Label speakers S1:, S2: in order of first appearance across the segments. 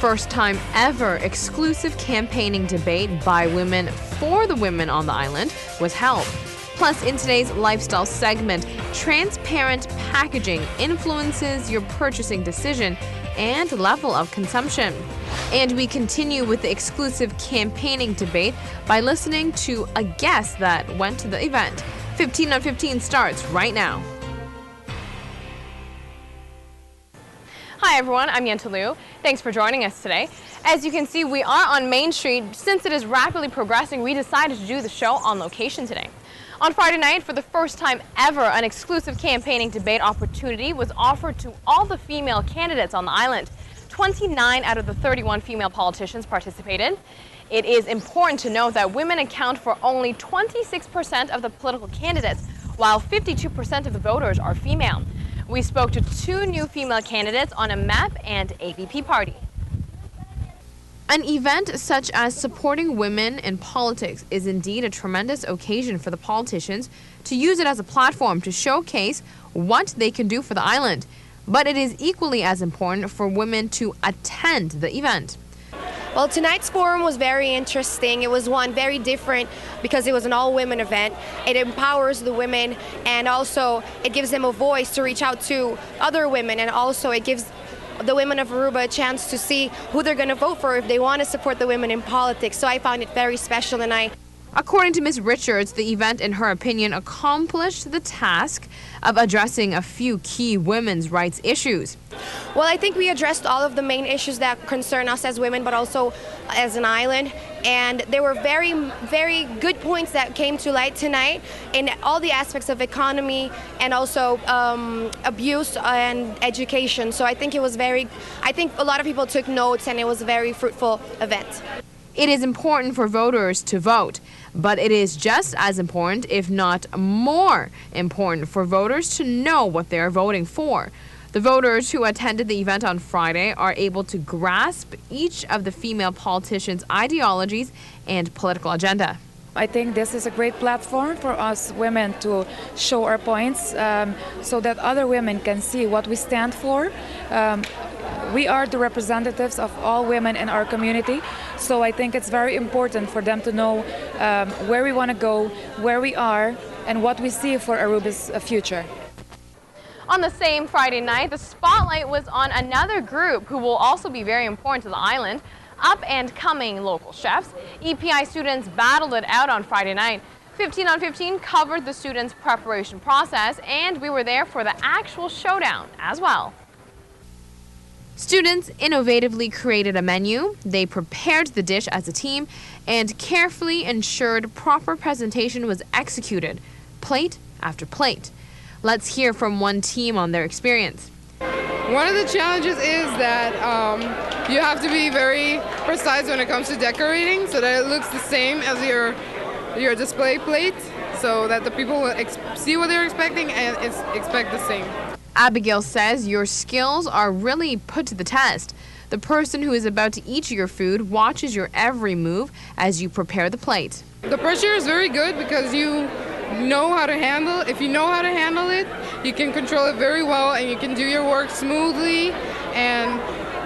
S1: first time ever exclusive campaigning debate by women for the women on the island was held. Plus, in today's lifestyle segment, transparent packaging influences your purchasing decision and level of consumption. And we continue with the exclusive campaigning debate by listening to a guest that went to the event. 15 on 15 starts right now. Hi everyone, I'm Yentl. Thanks for joining us today. As you can see, we are on Main Street. Since it is rapidly progressing, we decided to do the show on location today. On Friday night, for the first time ever, an exclusive campaigning debate opportunity was offered to all the female candidates on the island. 29 out of the 31 female politicians participated. It is important to note that women account for only 26% of the political candidates, while 52% of the voters are female. We spoke to two new female candidates on a MAP and AVP party. An event such as supporting women in politics is indeed a tremendous occasion for the politicians to use it as a platform to showcase what they can do for the island. But it is equally as important for women to attend the event.
S2: Well, tonight's forum was very interesting. It was one very different because it was an all-women event. It empowers the women, and also it gives them a voice to reach out to other women, and also it gives the women of Aruba a chance to see who they're going to vote for if they want to support the women in politics. So I found it very special tonight.
S1: According to Ms. Richards, the event, in her opinion, accomplished the task of addressing a few key women's rights issues.
S2: Well, I think we addressed all of the main issues that concern us as women, but also as an island. And there were very, very good points that came to light tonight in all the aspects of economy and also abuse and education. So I think it was I think a lot of people took notes, and it was a very fruitful event.
S1: It is important for voters to vote, but it is just as important, if not more important, for voters to know what they are voting for. The voters who attended the event on Friday are able to grasp each of the female politicians' ideologies and political agenda.
S3: I think this is a great platform for us women to show our points so that other women can see what we stand for. We are the representatives of all women in our community, so I think it's very important for them to know where we want to go, where we are, and what we see for Aruba's future.
S1: On the same Friday night, the spotlight was on another group who will also be very important to the island, up-and-coming local chefs. EPI students battled it out on Friday night. 15 on 15 covered the students' preparation process, and we were there for the actual showdown as well. Students innovatively created a menu, they prepared the dish as a team, and carefully ensured proper presentation was executed, plate after plate. Let's hear from one team on their experience.
S4: One of the challenges is that you have to be very precise when it comes to decorating so that it looks the same as your display plate, so that the people will see what they're expecting and expect the same.
S1: Abigail says your skills are really put to the test. The person who is about to eat your food watches your every move as you prepare the plate.
S4: The pressure is very good because you know how to handle it. If you know how to handle it, you can control it very well, and you can do your work smoothly, and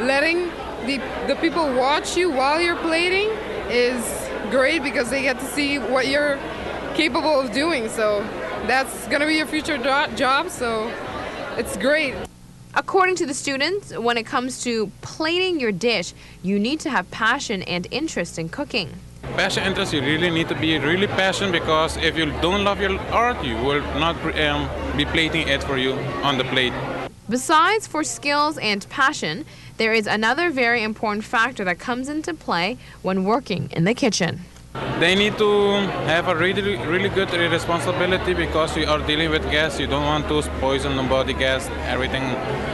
S4: letting the people watch you while you're plating is great because they get to see what you're capable of doing. So that's going to be your future job, so it's great.
S1: According to the students, when it comes to plating your dish, you need to have passion and interest in cooking.
S5: Passion, interest, you really need to be really passionate, because if you don't love your art, you will not be plating it for you on the plate.
S1: Besides for skills and passion, there is another very important factor that comes into play when working in the kitchen.
S5: They need to have a really good responsibility, because you are dealing with gas. You don't want to poison the body, gas, everything.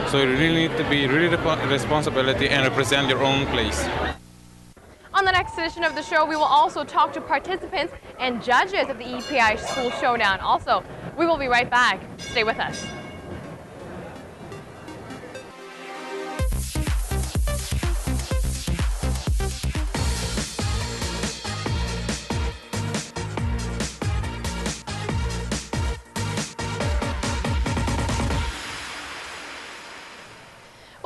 S5: So you really need to be really responsibility and represent your own place.
S1: On the next edition of the show, we will also talk to participants and judges of the Epi School Showdown. Also, we will be right back. Stay with us.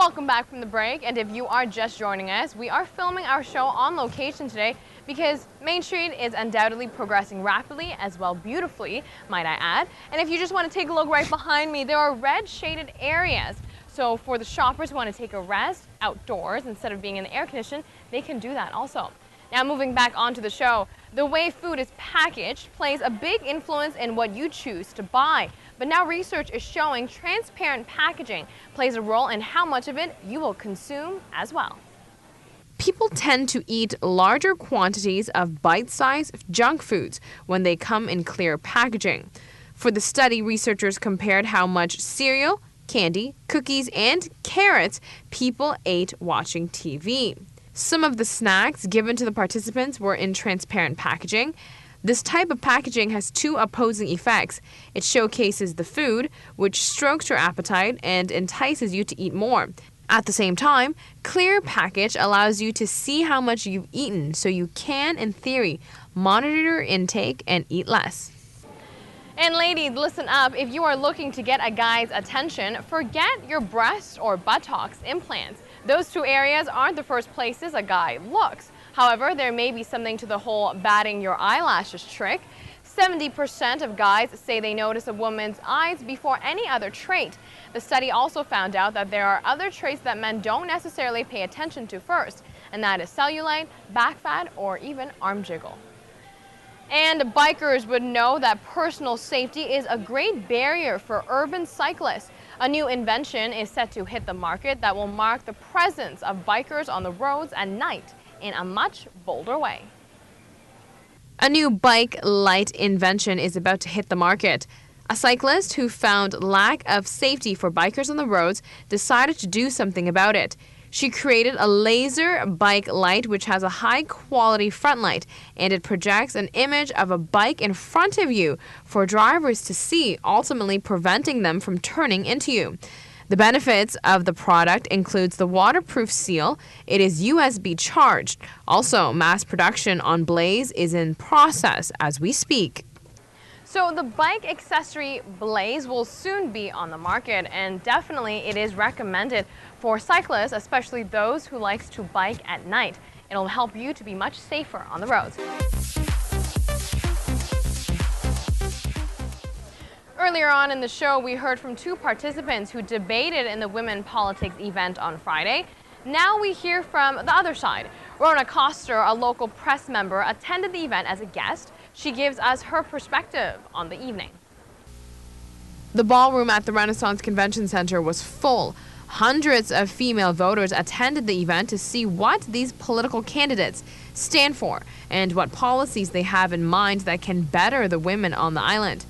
S1: Welcome back from the break, and if you are just joining us, we are filming our show on location today because Main Street is undoubtedly progressing rapidly as well beautifully, might I add. And if you just want to take a look right behind me, there are red shaded areas. So for the shoppers who want to take a rest outdoors instead of being in the air condition, they can do that also. Now moving back onto the show, the way food is packaged plays a big influence in what you choose to buy. But now research is showing transparent packaging plays a role in how much of it you will consume as well. People tend to eat larger quantities of bite-sized junk foods when they come in clear packaging. For the study, researchers compared how much cereal, candy, cookies, and carrots people ate watching TV. Some of the snacks given to the participants were in transparent packaging. This type of packaging has two opposing effects. It showcases the food, which strokes your appetite and entices you to eat more. At the same time, clear package allows you to see how much you've eaten, so you can, in theory, monitor your intake and eat less. And ladies, listen up. If you are looking to get a guy's attention, forget your breast or buttocks implants. Those two areas aren't the first places a guy looks. However, there may be something to the whole batting your eyelashes trick. 70% of guys say they notice a woman's eyes before any other trait. The study also found out that there are other traits that men don't necessarily pay attention to first, and that is cellulite, back fat, or even arm jiggle. And bikers would know that personal safety is a great barrier for urban cyclists. A new invention is set to hit the market that will mark the presence of bikers on the roads at night in a much bolder way. A new bike light invention is about to hit the market. A cyclist who found lack of safety for bikers on the roads decided to do something about it. She created a laser bike light which has a high-quality front light, and it projects an image of a bike in front of you for drivers to see, ultimately preventing them from turning into you. The benefits of the product includes the waterproof seal. It is USB charged. Also, mass production on Blaze is in process as we speak. So the bike accessory Blaze will soon be on the market, and definitely it is recommended for cyclists, especially those who like to bike at night. It'll help you to be much safer on the roads. Earlier on in the show, we heard from two participants who debated in the Women Politics event on Friday. Now we hear from the other side. Rona Koster, a local press member, attended the event as a guest. She gives us her perspective on the evening. The ballroom at the Renaissance Convention Center was full. Hundreds of female voters attended the event to see what these political candidates stand for and what policies they have in mind that can better the women on the island.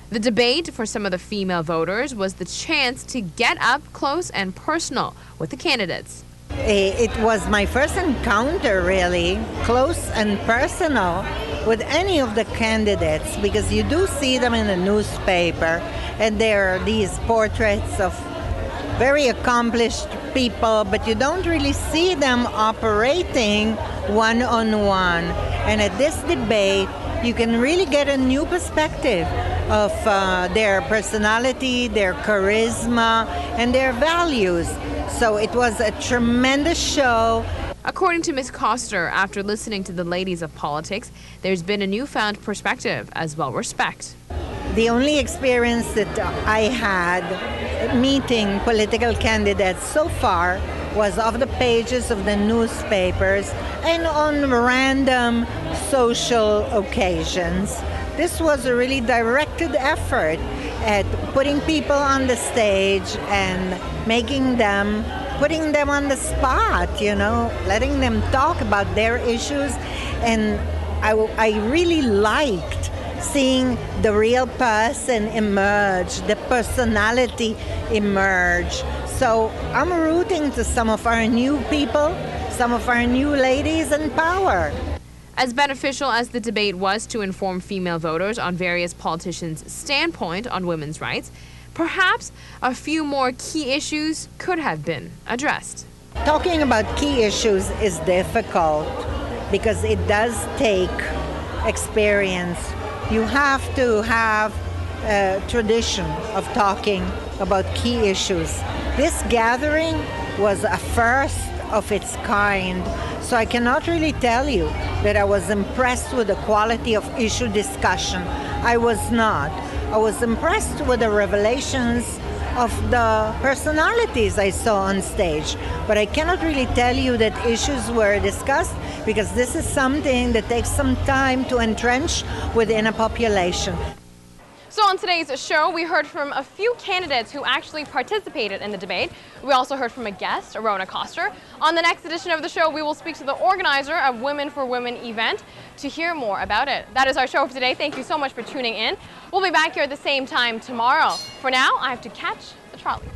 S1: The debate for some of the female voters was the chance to get up close and personal with the candidates.
S6: It was my first encounter, really, close and personal with any of the candidates, because you do see them in the newspaper, and there are these portraits of very accomplished people, but you don't really see them operating one-on-one. And at this debate, you can really get a new perspective of their personality, their charisma, and their values. So it was a tremendous show.
S1: According to Ms. Koster, after listening to the ladies of politics, there's been a newfound perspective as well respect.
S6: The only experience that I had meeting political candidates so far was off the pages of the newspapers and on random social occasions. This was a really directed effort at putting people on the stage and putting them on the spot, letting them talk about their issues. And I really liked seeing the real person emerge, the personality emerge. So I'm rooting to some of our new people, some of our new ladies in power.
S1: As beneficial as the debate was to inform female voters on various politicians' standpoint on women's rights, perhaps a few more key issues could have been addressed.
S6: Talking about key issues is difficult because it does take experience. You have to have a tradition of talking about key issues. This gathering was a first of its kind. So I cannot really tell you that I was impressed with the quality of issue discussion. I was not. I was impressed with the revelations of the personalities I saw on stage. But I cannot really tell you that issues were discussed, because this is something that takes some time to entrench within a population.
S1: So on today's show, we heard from a few candidates who actually participated in the debate. We also heard from a guest, Rona Koster. On the next edition of the show, we will speak to the organizer of Women for Women event to hear more about it. That is our show for today. Thank you so much for tuning in. We'll be back here at the same time tomorrow. For now, I have to catch the trolley.